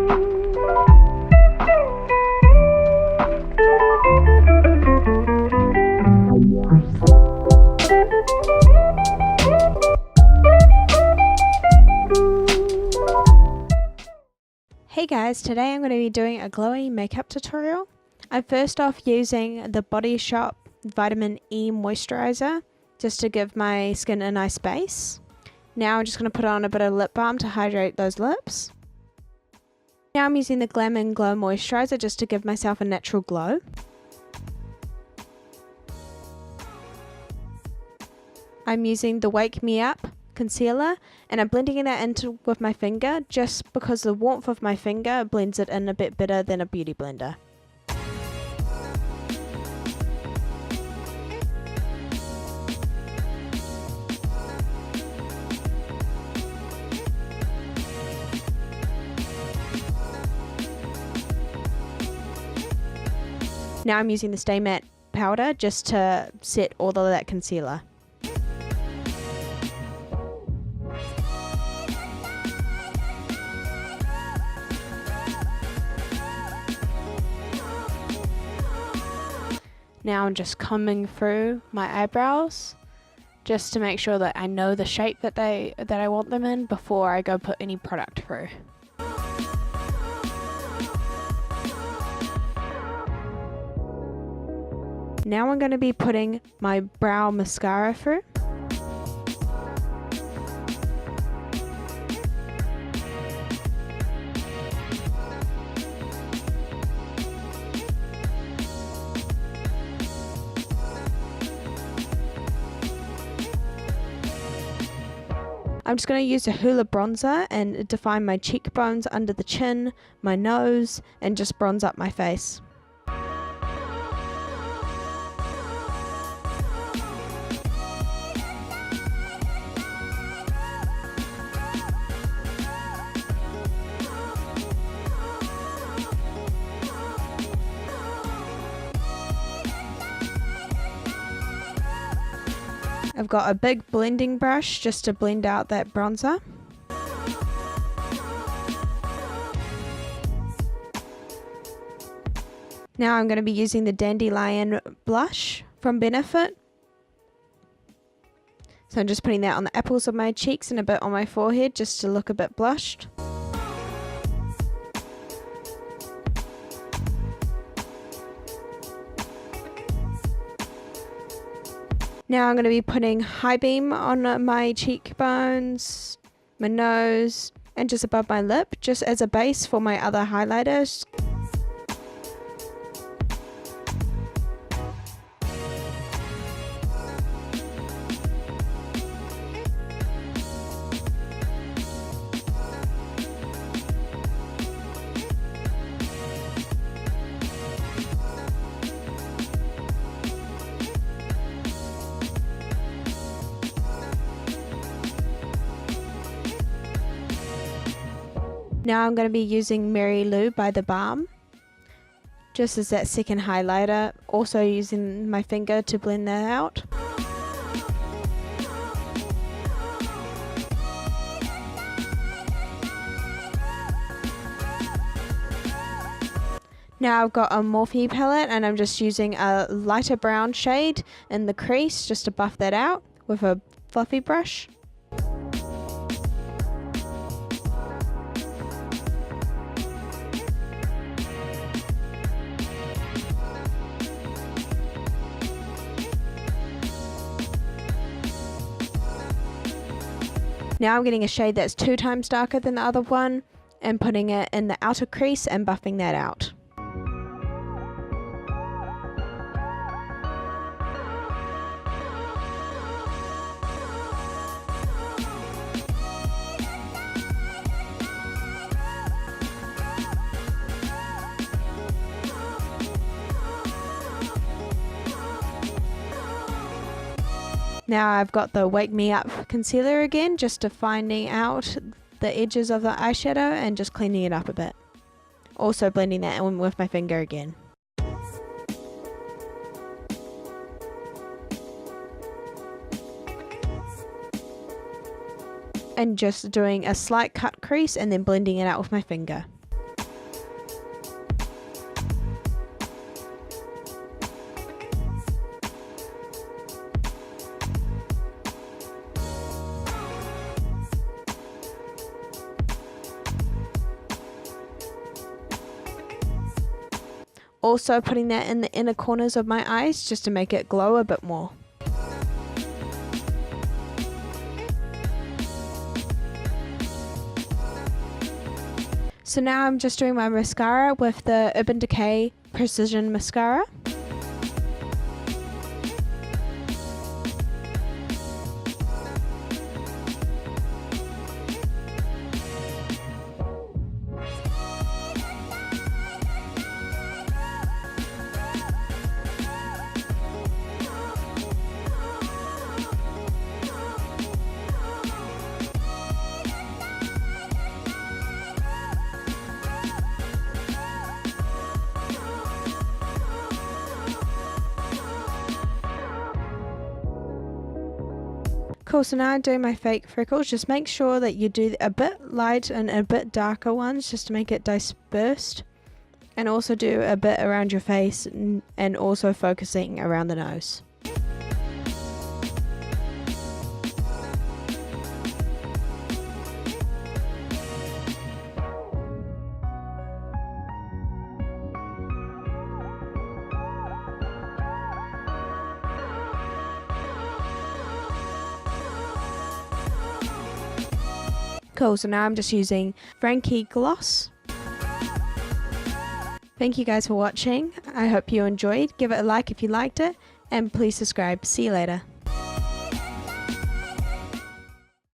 Hey guys, today I'm going to be doing a glowy makeup tutorial. I'm first off using the Body Shop Vitamin E Moisturizer just to give my skin a nice base. Now I'm just going to put on a bit of lip balm to hydrate those lips. Now I'm using the Glam and Glow Moisturizer just to give myself a natural glow. I'm using the Wake Me Up concealer and I'm blending that into with my finger just because the warmth of my finger blends it in a bit better than a beauty blender. Now I'm using the Stay Matte powder just to set all of that concealer. Now I'm just combing through my eyebrows just to make sure that I know the shape that I want them in before I go put any product through. Now I'm going to be putting my brow mascara through. I'm just going to use a Hoola bronzer and define my cheekbones under the chin, my nose, and just bronze up my face. I've got a big blending brush just to blend out that bronzer. Now I'm going to be using the Dandelion blush from Benefit. So I'm just putting that on the apples of my cheeks and a bit on my forehead just to look a bit blushed. Now I'm going to be putting High Beam on my cheekbones, my nose, and just above my lip, just as a base for my other highlighters. Now I'm going to be using Mary Lou by The Balm, just as that second highlighter, also using my finger to blend that out. Now I've got a Morphe palette and I'm just using a lighter brown shade in the crease just to buff that out with a fluffy brush. Now I'm getting a shade that's 2 times darker than the other one and putting it in the outer crease and buffing that out. Now I've got the Wake Me Up concealer again, just defining out the edges of the eyeshadow and just cleaning it up a bit. Also blending that in with my finger again. And just doing a slight cut crease and then blending it out with my finger. Also putting that in the inner corners of my eyes just to make it glow a bit more. So now I'm just doing my mascara with the Urban Decay Precision Mascara. Cool, so now I'm doing my fake freckles. Just make sure that you do a bit light and a bit darker ones just to make it dispersed. And also do a bit around your face and also focusing around the nose. Cool, so now I'm just using Frankie Gloss. Thank you guys for watching. I hope you enjoyed. Give it a like if you liked it, and please subscribe. See you later.